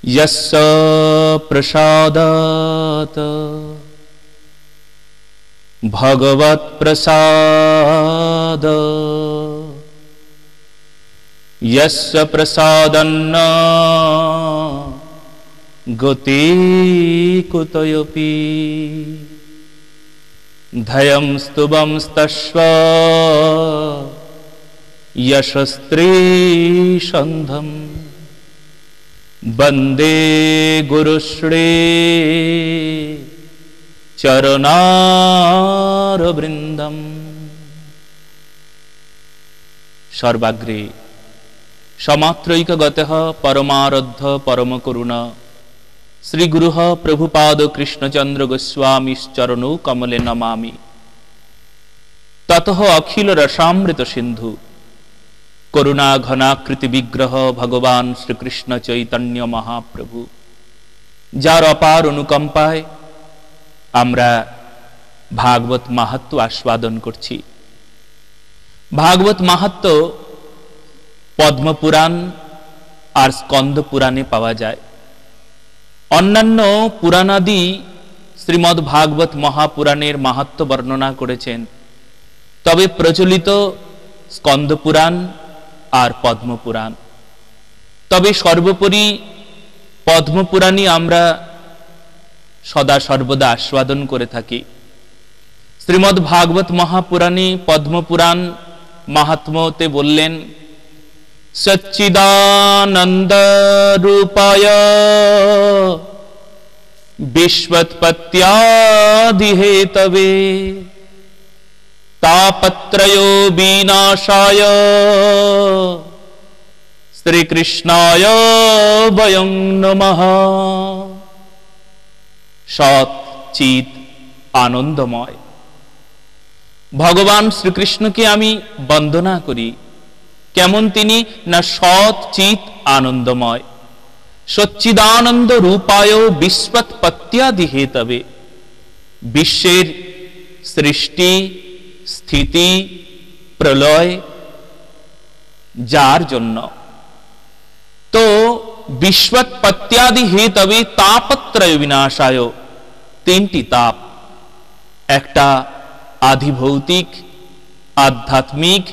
यस्य प्रसादात् भगवत्प्रसाद यस्य प्रसादन्न गति कुतयोपि धयं स्तुवंस्तस्व यशस्त्रीशन्धम् वन्दे गुरुश्री चरणारविन्दम्। सर्वाग्रे समात्रैकगतः परमारध्य परमकरुण श्रीगुरुः प्रभुपाद कृष्णचन्द्र गोस्वामीश्चरणौ कमले नमामि। ततः अखिल रसामृत सिंधु करुणा घनाकृति विग्रह भगवान श्रीकृष्ण चैतन्य महाप्रभु जार अपार अनुकंपाय आमरा भागवत माहात्म्य आस्वादन करछि। भागवत माहात्म्य पद्म पुराण और स्कंद पुराणे पावा जाए। अन्यान्य पुराणादि श्रीमद् भागवत महापुराणेर माहात्म्य वर्णना करेছেন, तबे प्रचलित स्कंद पुराण और पद्म पुराण। तबे सर्वोपरि पद्म पुराणी आमरा सदा सर्वदा आस्वादन करे थाकी। श्रीमद् भागवत महापुराणे पद्म पुराण महात्म्यते बोललेन सच्चिदानंद रूपाय विश्वोत्पत्त्यादि हेतवे तापत्रयो विनाशाय श्रीकृष्णाय वयं नमः। सत् चित आनंदमय भगवान श्रीकृष्ण के आमी वंदना करी। केमन तिनी ना सत् चित आनंदमय सच्चिदानंद रूपाय विश्वोत्पत्त्यादि हेतवे विश्वेर सृष्टि स्थिति प्रलय जार जन्य। तो विश्वोत्पत्त्यादि हेतवे तापत्रय विनाशाय तीनटी ताप, एकटा आदि भौतिक आध्यात्मिक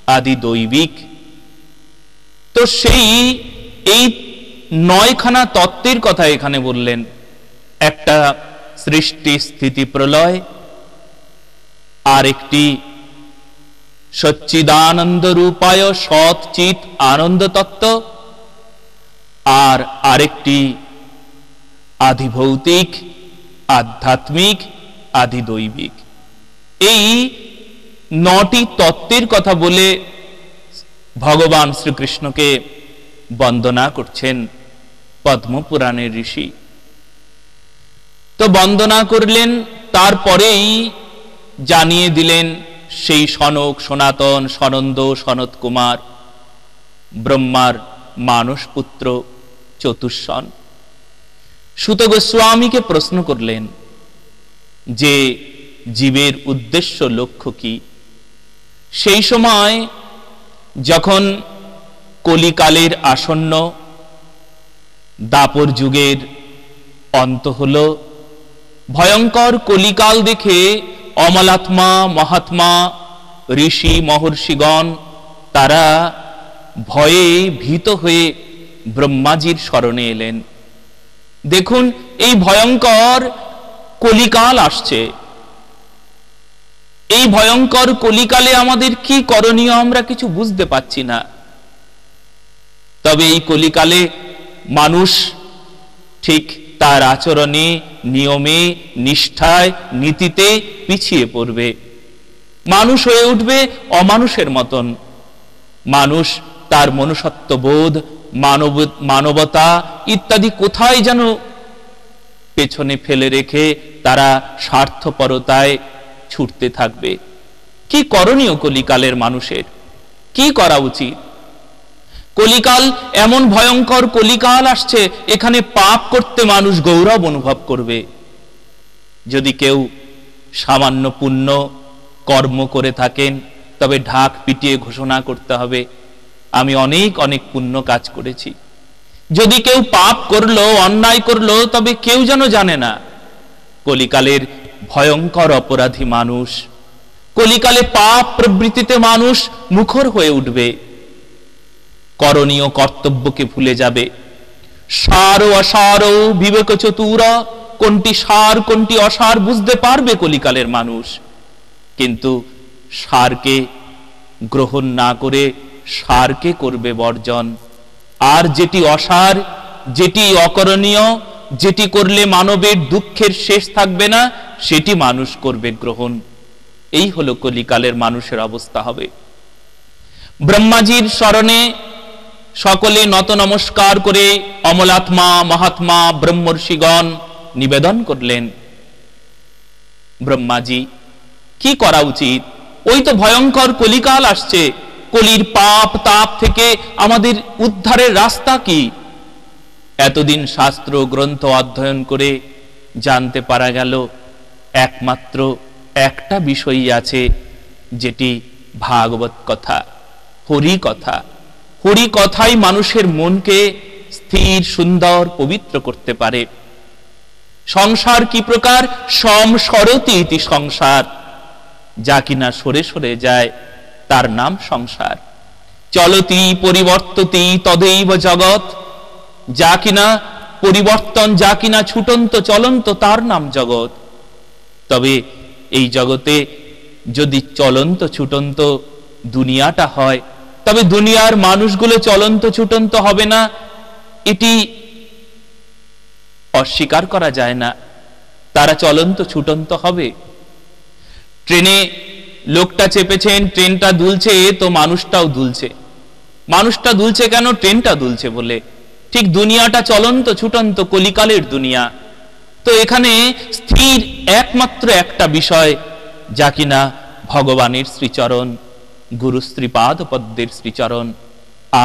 आदि दैविक। तो सेई এই নয়খানা তত্ত্বের কথা এখানে বললেন। একটা সৃষ্টি স্থিতি প্রলয়, আর একটি সচ্চিদানন্দ রূপায় সৎ চিত আনন্দ তত্ত্ব, আর আরেকটি আদি ভৌতিক আধ্যাত্মিক আদি দৈবিক। এই নটি তত্ত্বের কথা বলে ভগবান শ্রীকৃষ্ণকে বন্দনা করছেন পদ্ম পুরাণের ঋষি। তো বন্দনা করলেন, তারপরেই জানিয়ে দিলেন সেই সনক সনাতন সনন্দ সনত কুমার ব্রহ্মার মানস পুত্র চতুষ্ষণ সুত গোস্বামীকে প্রশ্ন করলেন যে জীবের উদ্দেশ্য লক্ষ্য কি। সেই সময় যখন কলিকালের আসন্ন দাপর যুগের অন্ত হলো, ভয়ঙ্কর কলিকাল দেখে অমলাত্মা মহাত্মা ঋষি মহর্ষিগণ তারা ভয়ে ভীত হয়ে ব্রহ্মাজির শরণে এলেন। দেখুন, এই ভয়ঙ্কর কলিকাল আসছে। এই ভয়ঙ্কর কলিকালে আমাদের কি করণীয় আমরা কিছু বুঝতে পাচ্ছি না। তবে এই কলিকালে মানুষ ঠিক তার আচরণে নিয়মে নিষ্ঠায় নীতিতে পিছিয়ে পড়বে। মানুষ হয়ে উঠবে অমানুষের মতন। মানুষ তার মনুষ্যত্ববোধ মানবতা ইত্যাদি কোথায় যেন পেছনে ফেলে রেখে তারা স্বার্থপরতায় ছুটতে থাকবে। কি করণীয় কলিকালের মানুষের? কি করা উচিত? কলিকাল এমন ভয়ঙ্কর কলিকাল আসছে, এখানে পাপ করতে মানুষ গৌরব অনুভব করবে। যদি কেউ সামান্য পুণ্য কর্ম করে থাকেন তবে ঢাক পিটিয়ে ঘোষণা করতে হবে আমি অনেক অনেক পুণ্য কাজ করেছি। যদি কেউ পাপ করলো, অন্যায় করলো, তবে কেউ যেন জানে না। কলিকালের ভয়ঙ্কর অপরাধী মানুষ, কলিকালে পাপ প্রবৃত্তিতে মানুষ মুখর হয়ে উঠবে, করণীয় কর্তব্যকে ভুলে যাবে। সার ও অসার বিবেক চতুর, কোনটি সার কোনটি অসার বুঝতে পারবে কলিকালের মানুষ, কিন্তু সারকে গ্রহণ না করে সারকে করবে বর্জন। আর যেটি অসার, যেটি অকরণীয়, যেটি করলে মানবের দুঃখের শেষ থাকবে না, সেটি মানুষ করবে গ্রহণ। এই হলো কলিকালের মানুষের অবস্থা হবে। ব্রহ্মাজির শরণে সকলে নত নমস্কার করে অমলাত্মা মহাত্মা ব্রহ্মর্ষিগণ নিবেদন করলেন, ব্রহ্মাজি কি করা উচিত? ওই তো ভয়ঙ্কর কলিকাল আসছে, কলির পাপ তাপ থেকে আমাদের উদ্ধারের রাস্তা কি? এতদিন শাস্ত্র গ্রন্থ অধ্যয়ন করে জানতে পারা গেল একমাত্র একটা বিষয়ই আছে, যেটি ভাগবত কথা, হরি কথা। হরি কথাই মানুষের মনকে স্থির, সুন্দর, পবিত্র করতে পারে। সংসার কি প্রকার? সংসরতি ইতি সংসার, যা কিনা সরে সরে যায় তার নাম সংসার। চলতি পরিবর্ততি তদেব জগৎ, যা কিনা পরিবর্তন, যা কিনা ছুটন্ত চলন্ত, তার নাম জগৎ। তবে এই জগতে যদি চলন্ত ছুটন্ত দুনিয়াটা হয়, তবে দুনিয়ার মানুষগুলো চলন্ত ছুটন্ত হবে না, এটি অস্বীকার করা যায় না। তারা চলন্ত ছুটন্ত হবে। ট্রেনে লোকটা চেপেছেন, ট্রেনটা দুলছে, তো মানুষটাও দুলছে। মানুষটা দুলছে কেন? ট্রেনটা দুলছে বলে। ঠিক দুনিয়াটা চলন্ত ছুটন্ত, কলিকালের দুনিয়া। তো এখানে স্থির একমাত্র একটা বিষয়, যা কিনা ভগবানের শ্রীচরণ, গুরু শ্রীপাদ পদ্মের শ্রীচরণ।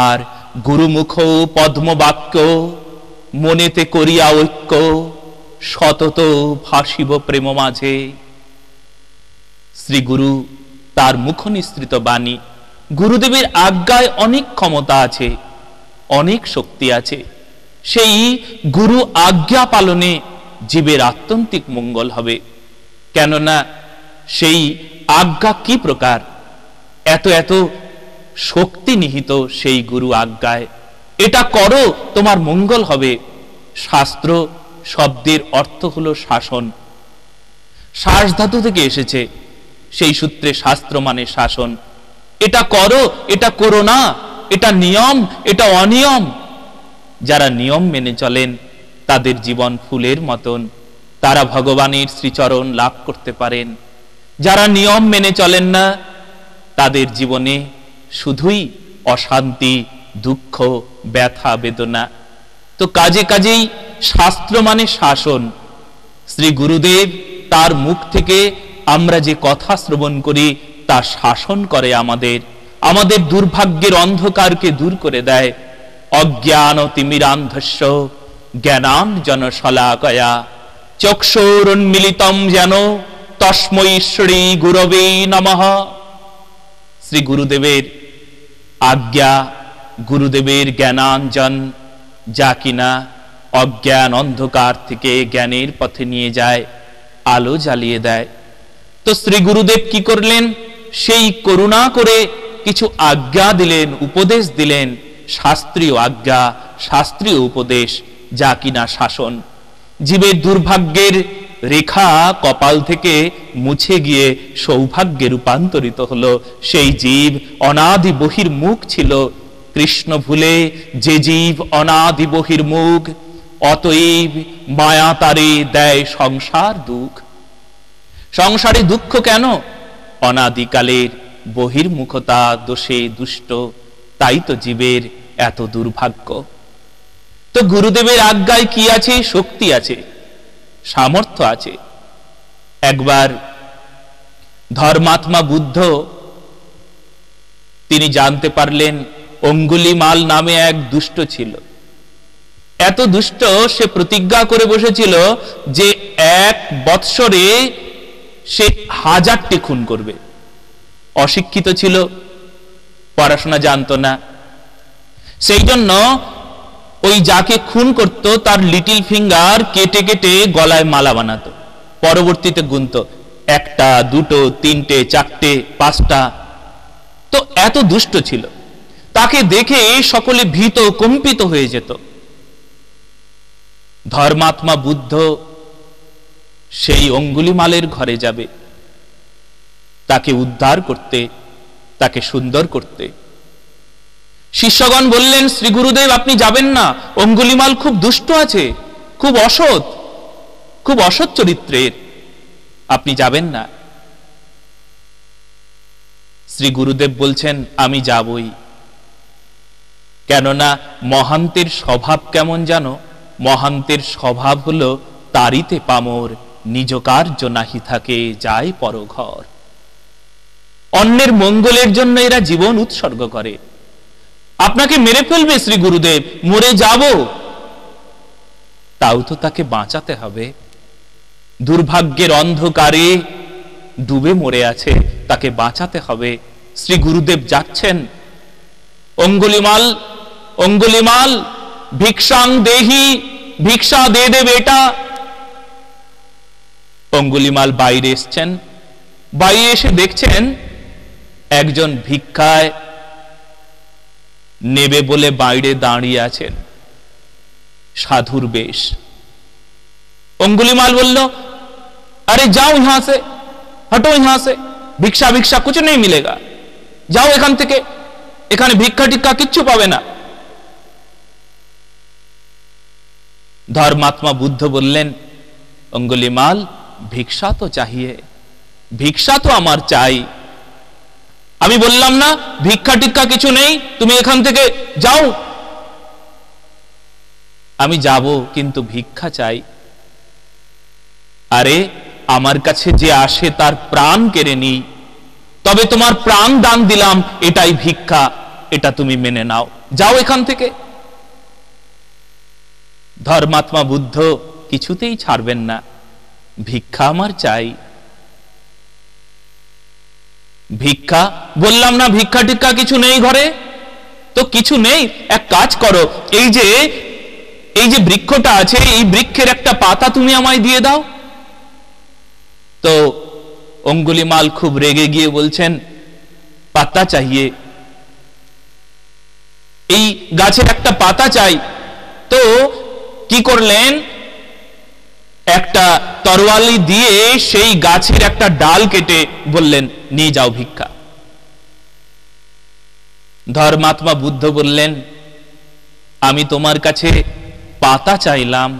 আর গুরুমুখ পদ্মবাক্য মনেতে করিয়া ঐক্য, সতত ভাসিব প্রেম মাঝে। শ্রী গুরু, তার মুখ নিঃসৃত বাণী, গুরুদেবের আজ্ঞায় অনেক ক্ষমতা আছে, অনেক শক্তি আছে। সেই গুরু আজ্ঞা পালনে জীবের আত্যন্তিক মঙ্গল হবে। কেননা সেই আজ্ঞা কি প্রকার, এত এত শক্তি নিহিত সেই গুরু আজ্ঞায়। এটা করো, তোমার মঙ্গল হবে। শাস্ত্র শব্দের অর্থ হলো শাসন, শ্বাস ধাতু থেকে এসেছে, সেই সূত্রে শাস্ত্র মানে শাসন। এটা করো, এটা করো না, এটা নিয়ম, এটা অনিয়ম। যারা নিয়ম মেনে চলেন তাদের জীবন ফুলের মতন, তারা ভগবানের শ্রীচরণ লাভ করতে পারেন। যারা নিয়ম মেনে চলেন না, তাদের জীবনে শুধুই অশান্তি, দুঃখ, ব্যথা, বেদনা। তো কাজে কাজেই শাস্ত্র মানে শাসন। শ্রী গুরুদেব, তার মুখ থেকে আমরা যে কথা শ্রবণ করি, তা শাসন করে আমাদের, আমাদের দুর্ভাগ্যের অন্ধকারকে দূর করে দেয়। অজ্ঞান তিমিরান্ধস্য জ্ঞানাঞ্জন শলাকয়া চক্ষুরুন্মিলিতম যেন তস্मै শ্রী গুরবে নমঃ। শ্রী গুরুদেবের আজ্ঞা, গুরুদেবের জ্ঞানাঞ্জন, যা কিনা অজ্ঞান অন্ধকার থেকে জ্ঞানের পথে নিয়ে যায়, আলো জ্বালিয়ে দেয়। তো শ্রী গুরুদেব কি করলেন? সেই করুণা করে কিছু আজ্ঞা দিলেন, উপদেশ দিলেন, শাস্ত্রীয় আজ্ঞা, শাস্ত্রীয় উপদেশ, যা কিনা শাসন। জীবের দুর্ভাগ্যের রেখা কপাল থেকে মুছে গিয়ে সৌভাগ্যে রূপান্তরিত হলো। সেই জীব অনাদি বহির্মুখ ছিল, কৃষ্ণ ভুলে যে জীব অনাদি বহির্মুখ, অতএব মায়া তারে দেয় সংসার দুঃখ। সংসারে দুঃখ কেন? অনাদিকালের বহির্মুখতা দোষে দুষ্ট, তাই তো জীবের এত দুর্ভাগ্য। তো গুরুদেবের আজ্ঞায় কি আছে? শক্তি আছে, সামর্থ্য আছে। একবার ধর্মাত্মা বুদ্ধ, তিনি জানতে পারলেন অঙ্গুলিমাল নামে এক দুষ্ট ছিল। এত দুষ্ট, সে প্রতিজ্ঞা করে বসেছিল যে 1 বৎসরে সে 1000টি খুন করবে। অশিক্ষিত ছিল, পড়াশোনা জানতো না। সেই জন্য ওই যাকে খুন করত তার লিটিল ফিঙ্গার কেটে কেটে গলায় মালা বানাতো, পরবর্তীতে গুনত 1টা 2টো 3টে 4টে 5টা। তো এত দুষ্ট ছিল, তাকে দেখে সকলে ভীত কম্পিত হয়ে যেত। ধর্মাত্মা বুদ্ধ সেই অঙ্গুলিমালের ঘরে যাবে, তাকে উদ্ধার করতে, তাকে সুন্দর করতে। শিষ্যগণ বললেন, শ্রী গুরুদেব আপনি যাবেন না, অঙ্গুলিমাল খুব দুষ্ট আছে, খুব অসৎ চরিত্রের, আপনি যাবেন না। শ্রী গুরুদেব বলছেন, আমি যাবই। কেননা মহান্তের স্বভাব কেমন জানো? মহান্তের স্বভাব হলো তারিতে পামর, নিজ কার্য নাহি থাকে যায় পরঘর। অন্যের মঙ্গলের জন্য এরা জীবন উৎসর্গ করে। আপনাকে মেরে ফেলবে শ্রী গুরুদেব, মরে যাব, তাও তো তাকে বাঁচাতে হবে। দুর্ভাগ্যের অন্ধকারে ডুবে মরে আছে, তাকে বাঁচাতে হবে। শ্রী গুরুদেব যাচ্ছেন, অঙ্গুলিমাল ভিক্ষাং দেহি, ভিক্ষা দে দে বেটা। অঙ্গুলিমাল বাইরে এসছেন, বাইরে এসে দেখছেন একজন ভিক্ষায় নেবে বলে বাইরে দাঁড়িয়ে আছেন, সাধুর বেশ। অঙ্গুলিমাল বলল, अरे जाओ यहां से, हटो यहां से, भिक्षा भिक्षा कुछ नहीं मिलेगा, जाओ এখান থেকে, এখানে ভিক্ষা টিক্ষা কিচ্ছু পাবে না। धर्मात्मा बुद्ध বললেন, অঙ্গুলিমাল ভিক্ষা তো চাহিয়ে, ভিক্ষা তো আমার চাই। আমি বললাম না ভিক্ষা টিক্ষা কিছু নেই, তুমি এখান থেকে যাও। আমি যাব, কিন্তু ভিক্ষা চাই। আরে আমার কাছে যে আসে তার প্রাণ কেড়ে নিই, তবে তোমার প্রাণ দান দিলাম, এটাই ভিক্ষা, এটা তুমি মেনে নাও, যাও এখান থেকে। ধর্মাত্মা বুদ্ধ কিছুতেই ছাড়বেন না, ভিক্ষা আমার চাই। ভিক্ষা বললাম না ভিক্ষা টিক্ষা কিছু নেই ঘরে, তো কিছু নেই, এক কাজ করো, এই যে বৃক্ষটা আছে, এই বৃক্ষের একটা পাতা তুমি আমায় দিয়ে দাও। তো অঙ্গুলিমাল খুব রেগে গিয়ে বলছেন, পাতা চাইয়ে, এই গাছের একটা পাতা চাই। তো কি করলেন, একটা তরোয়ালি দিয়ে সেই গাছের একটা ডাল কেটে বললেন, নিয়ে যাও ভিক্ষা। ধর্মাত্মা বুদ্ধ বললেন, আমি তোমার কাছে পাতা চাইলাম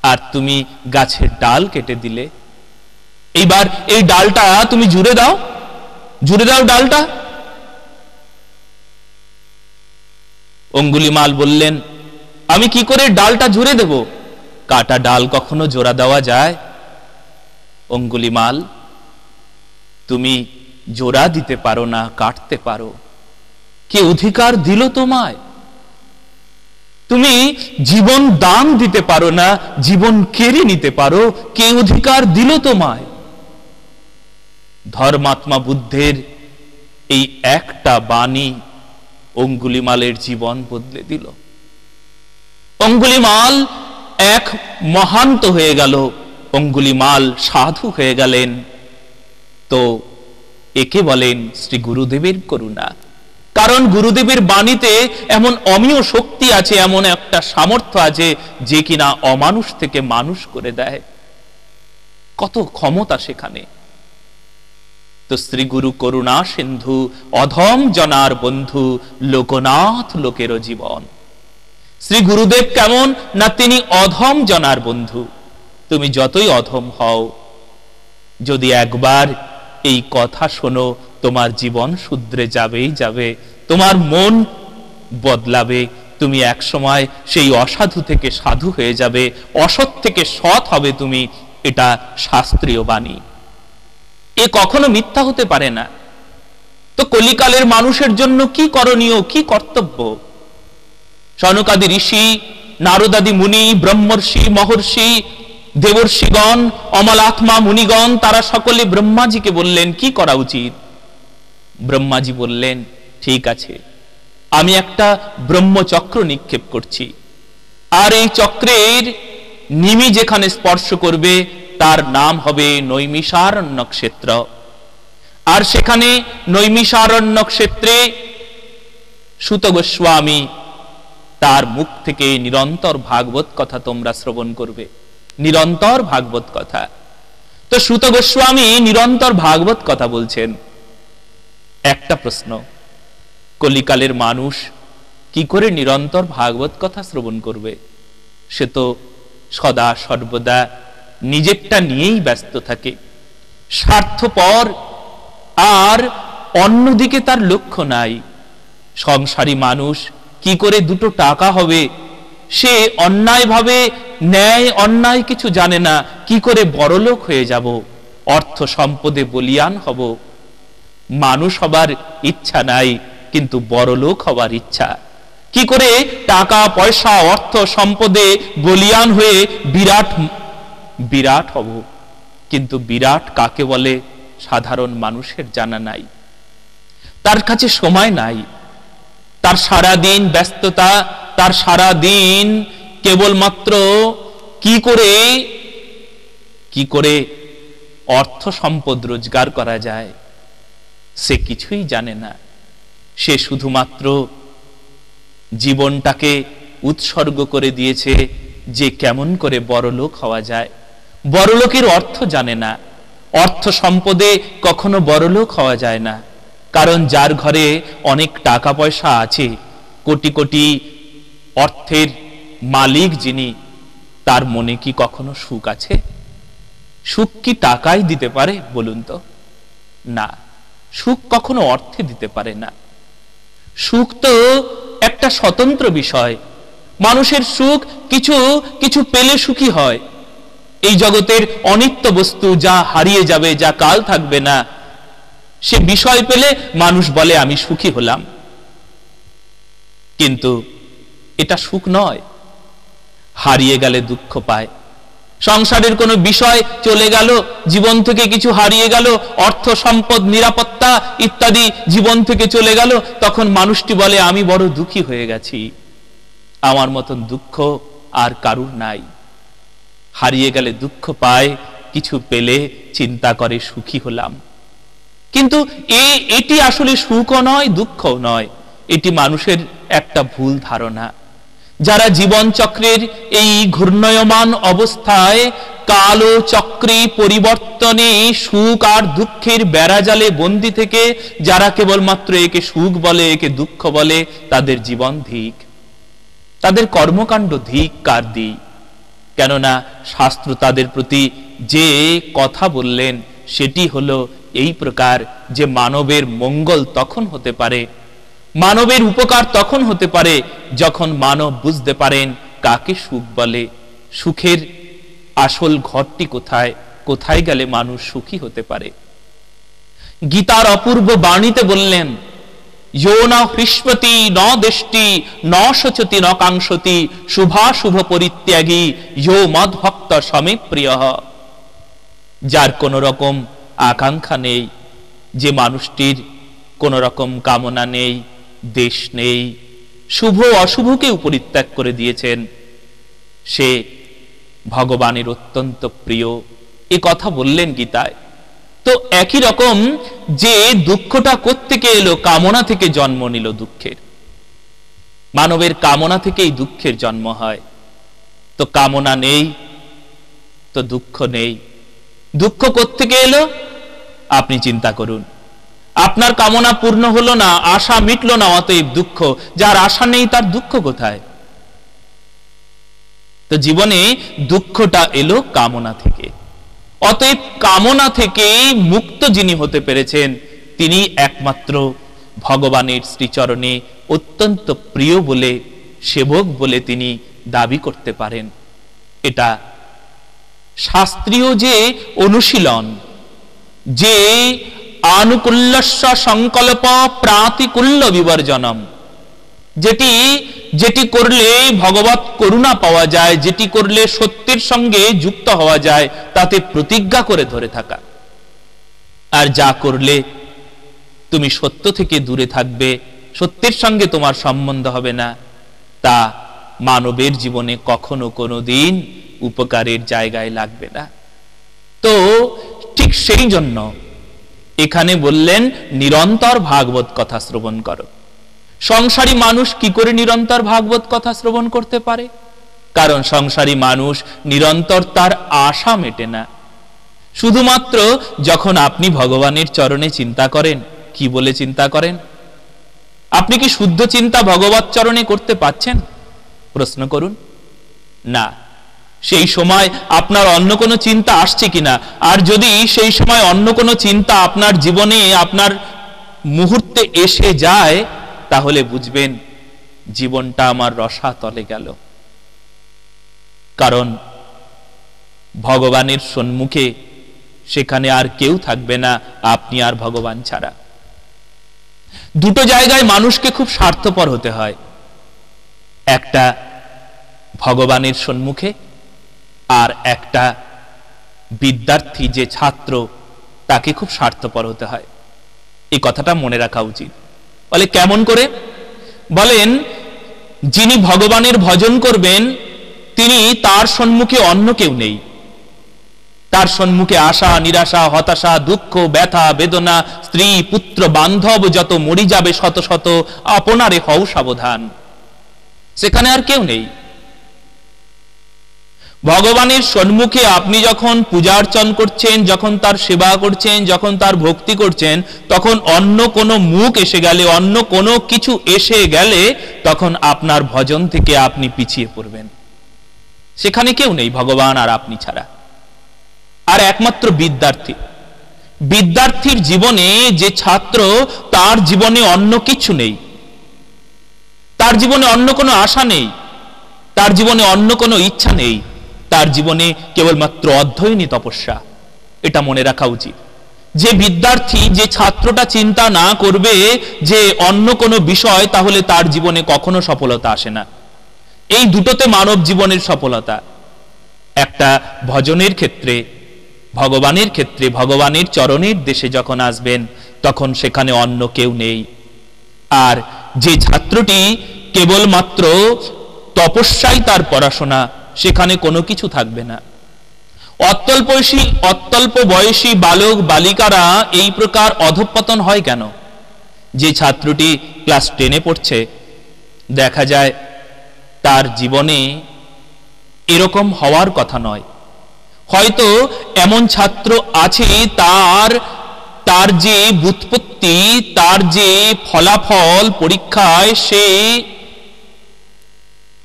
আর তুমি গাছের ডাল কেটে দিলে, এইবার এই ডালটা তুমি জুড়ে দাও ডালটা। অঙ্গুলিমাল বললেন, আমি কি করে ডালটা জুড়ে দেব? কাটা ডাল কখনো জোড়া দেওয়া যায়? অঙ্গুলিমাল, তুমি জোড়া দিতে পারো না, কাটতে পারো, কে অধিকার দিল তোমায়? তুমি জীবন দান দিতে পারো না, জীবন কেড়ে নিতে পারো, কে অধিকার দিল তোমায়? ধর্মাত্মা বুদ্ধের এই একটা বাণী অঙ্গুলিমালের জীবন বদলে দিল। অঙ্গুলিমাল এক মহান্ত হয়ে গেল, অঙ্গুলিমাল সাধু হয়ে গেলেন। তো একে বলেন শ্রী গুরুদেবের করুণা। কারণ গুরুদেবের বাণীতে এমন অমীয় শক্তি আছে, এমন একটা সামর্থ্য আছে, যে কিনা অমানুষ থেকে মানুষ করে দেয়। কত ক্ষমতা সেখানে। তো শ্রী গুরু করুণা সিন্ধু, অধম জনার বন্ধু, লোকনাথ লোকেরও জীবন। শ্রী গুরুদেব কেমন না, তিনি অধম জনার বন্ধু। তুমি যতই অধম হও, যদি একবার এই কথা শোনো, তোমার জীবন শুধরে যাবেই যাবে, তোমার মন বদলাবে, তুমি এক সময় সেই অসাধু থেকে সাধু হয়ে যাবে, অসৎ থেকে সৎ হবে তুমি। এটা শাস্ত্রীয় বাণী, এ কখনো মিথ্যা হতে পারে না। তো কলিকালের মানুষের জন্য কি করণীয়, কি কর্তব্য? সনকাদি ঋষি, নারদাদি মুনি, ব্রহ্মর্ষি, মহর্ষি, দেবর্ষিগণ, অমলাত্মা মুনিগণ, তারা সকলে ব্রহ্মাজিকে বললেন কি করা উচিত। ব্রহ্মাজি বললেন, ঠিক আছে, আমি একটা ব্রহ্মচক্র নিক্ষেপ করছি, আর এই চক্রের নিমি যেখানে স্পর্শ করবে তার নাম হবে নৈমিষারণ্য ক্ষেত্র। আর সেখানে নৈমিষারণ্য ক্ষেত্রে সুত গোস্বামী তার মুখ থেকে নিরন্তর ভাগবত কথা তোমরা শ্রবণ করবে, নিরন্তর ভাগবত কথা। তো সুত গোস্বামী নিরন্তর ভাগবত কথা বলছেন। একটা প্রশ্ন, কলিকালের মানুষ কি করে নিরন্তর ভাগবত কথা শ্রবণ করবে? সে তো সদা সর্বদা নিজেরটা নিয়েই ব্যস্ত থাকে, স্বার্থপর, আর অন্যদিকে তার লক্ষ্য নাই। সংসারী মানুষ কি করে দুটো টাকা হবে সে অন্যায়ভাবে, ন্যায় অন্যায় কিছু জানে না। কি করে বড়লোক হয়ে যাব, অর্থ সম্পদে বলিয়ান হব। মানুষ হবার ইচ্ছা নাই, কিন্তু বড়লোক হবার ইচ্ছা। কি করে টাকা পয়সা অর্থ সম্পদে বলিয়ান হয়ে বিরাট বিরাট হব, কিন্তু বিরাট কাকে বলে সাধারণ মানুষের জানা নাই। তার কাছে সময় নাই, তার সারা দিন ব্যস্ততা, তার সারা দিন কেবলমাত্র কি করে অর্থ সম্পদ রোজগার করা যায় সে কিছুই জানে না। সে শুধুমাত্র জীবনটাকে উৎসর্গ করে দিয়েছে যে কেমন করে বড়লোক হওয়া যায়। বড়লোকের অর্থ জানে না, অর্থ সম্পদে কখনো বড়লোক হওয়া যায় না। কারণ যার ঘরে অনেক টাকা পয়সা আছে, কোটি কোটি অর্থের মালিক যিনি, তার মনে কি কখনো সুখ আছে? সুখ কি টাকাই দিতে পারে বলুন তো? না, সুখ কখনো অর্থে দিতে পারে না। সুখ তো একটা স্বতন্ত্র বিষয়। মানুষের সুখ কিছু কিছু পেলে সুখী হয়। এই জগতের অনিত্য বস্তু, যা হারিয়ে যাবে, যা কাল থাকবে না, সে বিষয় পেলে মানুষ বলে আমি সুখী হলাম। কিন্তু এটা সুখ নয়। হারিয়ে গেলে দুঃখ পায়। সংসারের কোনো বিষয় চলে গেল, জীবন থেকে কিছু হারিয়ে গেল, অর্থ সম্পদ নিরাপত্তা ইত্যাদি জীবন থেকে চলে গেল, তখন মানুষটি বলে আমি বড় দুঃখী হয়ে গেছি, আমার মতন দুঃখ আর কারুর নাই। হারিয়ে গেলে দুঃখ পায়, কিছু পেলে চিন্তা করে সুখী হলাম। কিন্তু এটি আসলে সুখও নয়, দুঃখও নয়। এটি মানুষের একটা ভুল ধারণা। যারা জীবন চক্রের এই ঘূর্ণয়মান অবস্থায় কালো চক্রে পরিবর্তনে সুখ আর দুঃখের বেড়াজালে বন্দী থেকে যারা কেবলমাত্র একে সুখ বলে, একে দুঃখ বলে, তাদের জীবন ধিক, তাদের কর্মকাণ্ড ধিক কার দিই। কেননা শাস্ত্র তাদের প্রতি যে কথা বললেন সেটি হলো এই প্রকার যে মানবের মঙ্গল তখন হতে পারে, মানবের উপকার তখন হতে পারে যখন মানব বুঝতে পারেন কাকে সুখ বলে, সুখের আসল ঘরটি কোথায়, কোথায় গেলে মানুষ সুখী হতে পারে। গীতার অপূর্ব বাণীতে বললেন, ইয়ো ন হৃষ্মতি ন দেষ্টি ন শোচতি ন কাঙ্ক্ষতি শুভাশুভ পরিত্যাগী ইয়ো মদ্ভক্ত সমে প্রিয়। যার কোন রকম আকাঙ্ক্ষা নেই, যে মানুষটির কোন রকম কামনা নেই, দেশ নেই, শুভ অশুভকে পরিত্যাগ করে দিয়েছেন, সে ভগবানের অত্যন্ত প্রিয়। এ কথা বললেন গীতায়। তো একই রকম যে দুঃখটা কোত্থেকে এলো, কামনা থেকে জন্ম নিল দুঃখের। মানবের কামনা থেকেই দুঃখের জন্ম হয়। তো কামনা নেই তো দুঃখ নেই। দুঃখ কোত্থেকে এলো আপনি চিন্তা করুন। আপনার কামনা পূর্ণ হলো না, আশা মিটলো না, অতএব দুঃখ। যার আশা নেই তার দুঃখ কোথায়? তো জীবনে দুঃখটা এলো কামনা থেকে। অতএব কামনা থেকে মুক্ত যিনি হতে পেরেছেন তিনি একমাত্র ভগবানের শ্রীচরণে অত্যন্ত প্রিয় বলে, সেবক বলে তিনি দাবি করতে পারেন। এটা শাস্ত্রীয় যে অনুশীলন, যে আনুকূল্যস্য সংকল্প প্রাতিকূল্য বিবর্জনম, যেটি করলে ভগবত করুণা পাওয়া যায়, যেটি করলে সত্যের সঙ্গে যুক্ত হওয়া যায়, তাতে প্রতিজ্ঞা করে ধরে থাকা। আর যা করলে তুমি সত্য থেকে দূরে থাকবে, সত্যের সঙ্গে তোমার সম্বন্ধ হবে না, তা মানবের জীবনে কখনো কোনো দিন উপকারের জায়গায় লাগবে না। তো ঠিক সেই জন্য এখানে বললেন নিরন্তর ভাগবত কথা শ্রবণ করো। সংসারী মানুষ কি করে নিরন্তর ভাগবত কথা শ্রবণ করতে পারে? কারণ সংসারী মানুষ নিরন্তর তার আশা মেটে না। শুধুমাত্র যখন আপনি ভগবানের চরণে চিন্তা করেন, কি বলে চিন্তা করেন? আপনি কি শুদ্ধ চিন্তা ভগবত চরণে করতে পাচ্ছেন? প্রশ্ন করুন না। সেই সময় আপনার অন্য কোনো চিন্তা আসছে কিনা, আর যদি সেই সময় অন্য কোনো চিন্তা আপনার জীবনে আপনার মুহূর্তে এসে যায়, তাহলে বুঝবেন জীবনটা আমার রসাতলে গেল। কারণ ভগবানের সম্মুখে সেখানে আর কেউ থাকবে না, আপনি আর ভগবান ছাড়া। দুটো জায়গায় মানুষকে খুব স্বার্থপর হতে হয়। একটা ভগবানের সম্মুখে, আর একটা বিদ্যার্থী যে ছাত্র, তাকে খুব স্বার্থপর হতে হয়। এই কথাটা মনে রাখা উচিত। বলে কেমন করে? বলেন যিনি ভগবানের ভজন করবেন, তিনি তার সম্মুখে অন্য কেউ নেই। তার সম্মুখে আশা, নিরাশা, হতাশা, দুঃখ, ব্যথা, বেদনা, স্ত্রী, পুত্র, বান্ধব যত মরি যাবে শত শত, আপনারে হও সাবধান। সেখানে আর কেউ নেই। ভগবানের সম্মুখে আপনি যখন পূজা অর্চন করছেন, যখন তার সেবা করছেন, যখন তার ভক্তি করছেন, তখন অন্য কোনো মুখ এসে গেলে, অন্য কোনো কিছু এসে গেলে, তখন আপনার ভজন থেকে আপনি পিছিয়ে পড়বেন। সেখানে কেউ নেই ভগবান আর আপনি ছাড়া। আর একমাত্র বিদ্যার্থী, বিদ্যার্থীর জীবনে যে ছাত্র, তার জীবনে অন্য কিছু নেই। তার জীবনে অন্য কোনো আশা নেই, তার জীবনে অন্য কোনো ইচ্ছা নেই। তার জীবনে কেবলমাত্র অধ্যয়নই তপস্যা। এটা মনে রাখা উচিত। যে বিদ্যার্থী, যে ছাত্রটা চিন্তা না করবে যে অন্য কোনো বিষয়, তাহলে তার জীবনে কখনো সফলতা আসে না। এই দুটোতে মানব জীবনের সফলতা। একটা ভজনের ক্ষেত্রে, ভগবানের ক্ষেত্রে, ভগবানের চরণের দেশে যখন আসবেন, তখন সেখানে অন্য কেউ নেই। আর যে ছাত্রটি কেবলমাত্র তপস্যাই তার পড়াশোনা, সেখানে কোনো কিছু থাকবে না। অত্যল্প বয়সী বালক বালিকারা এই প্রকার অধঃপতন হয় কেন? যে ছাত্রটি ক্লাস 10-এ পড়ছে, দেখা যায় তার জীবনে এরকম হওয়ার কথা নয়। হয়তো এমন ছাত্র আছে, তার যে ব্যুৎপত্তি, তার যে ফলাফল পরীক্ষায় সে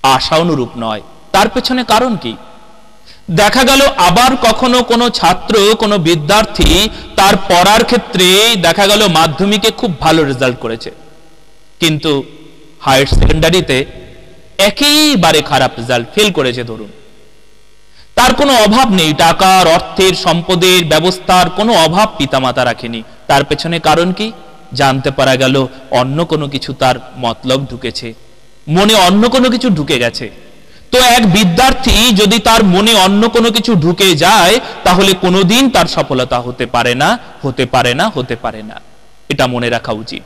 আশানুরূপ নয়। তার পেছনে কারণ কি? দেখা গেল আবার কখনো কোনো ছাত্র, কোনো বিদ্যার্থী তার পড়ার ক্ষেত্রে দেখা গেল মাধ্যমিকে খুব ভালো রেজাল্ট করেছে, কিন্তু হায়ার সেকেন্ডারিতে একেবারে খারাপ রেজাল্ট, ফেল করেছে ধরুন। তার কোনো অভাব নেই, টাকার, অর্থের, সম্পদের, ব্যবস্থার কোনো অভাব পিতামাতা রাখেনি। তার পেছনে কারণ কি? জানতে পারা গেল অন্য কোনো কিছু তার মতলব ঢুকেছে, মনে অন্য কোনো কিছু ঢুকে গেছে। তো এক বিদ্যার্থী যদি তার মনে অন্য কোনো কিছু ঢুকে যায়, তাহলে কোনোদিন তার সফলতা হতে পারে না, হতে পারে না, হতে পারে না। এটা মনে রাখা উচিত।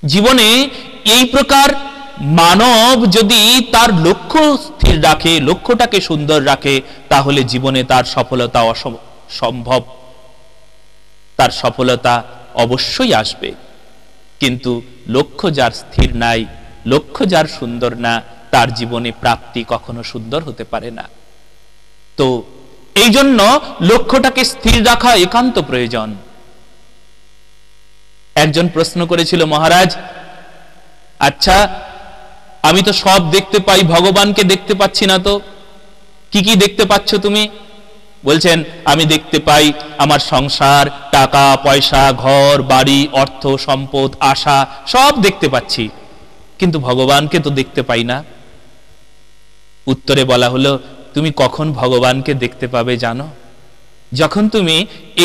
জীবনে এই প্রকার মানব যদি তার লক্ষ্য স্থির রাখে, লক্ষ্যটাকে সুন্দর রাখে, তাহলে জীবনে তার সফলতা সম্ভব, তার সফলতা অবশ্যই আসবে। কিন্তু লক্ষ্য যার স্থির নাই, লক্ষ্য যার সুন্দর না, তার জীবনে প্রাপ্তি কখনো সুন্দর হতে পারে না। তো এই জন্য লক্ষ্যটাকে স্থির রাখা একান্ত প্রয়োজন। একজন প্রশ্ন করেছিল, মহারাজ আচ্ছা আমি তো সব দেখতে পাই, ভগবানকে দেখতে পাচ্ছি না, তো কি কি দেখতে পাচ্ছ তুমি? বলছেন আমি দেখতে পাই আমার সংসার, টাকা পয়সা, ঘর বাড়ি, অর্থ সম্পদ, আশা সব দেখতে পাচ্ছি, কিন্তু ভগবানকে তো দেখতে পাই না। উত্তরে বলা হলো, তুমি কখন ভগবানকে দেখতে পাবে জানো? যখন তুমি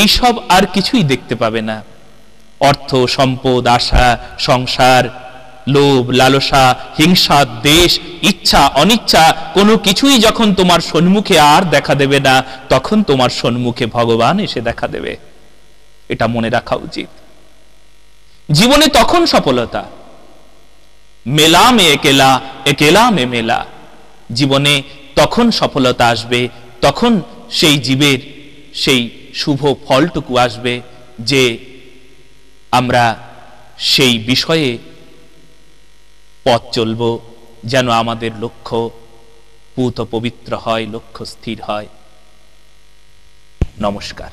এইসব আর কিছুই দেখতে পাবে না। অর্থ সম্পদ, আশা, সংসার, লোভ, লালসা, হিংসা, দেশ, ইচ্ছা, অনিচ্ছা কোনো কিছুই যখন তোমার সম্মুখে আর দেখা দেবে না, তখন তোমার সম্মুখে ভগবান এসে দেখা দেবে। এটা মনে রাখা উচিত। জীবনে তখন সফলতা। মেলা মে একেলা, একেলা মে মেলা। জীবনে তখন সফলতা আসবে, তখন সেই জীবের সেই শুভ ফলটুকু আসবে যে আমরা সেই বিষয়ে পথ চলব, যেন আমাদের লক্ষ্য পূত পবিত্র হয়, লক্ষ্য স্থির হয়। নমস্কার।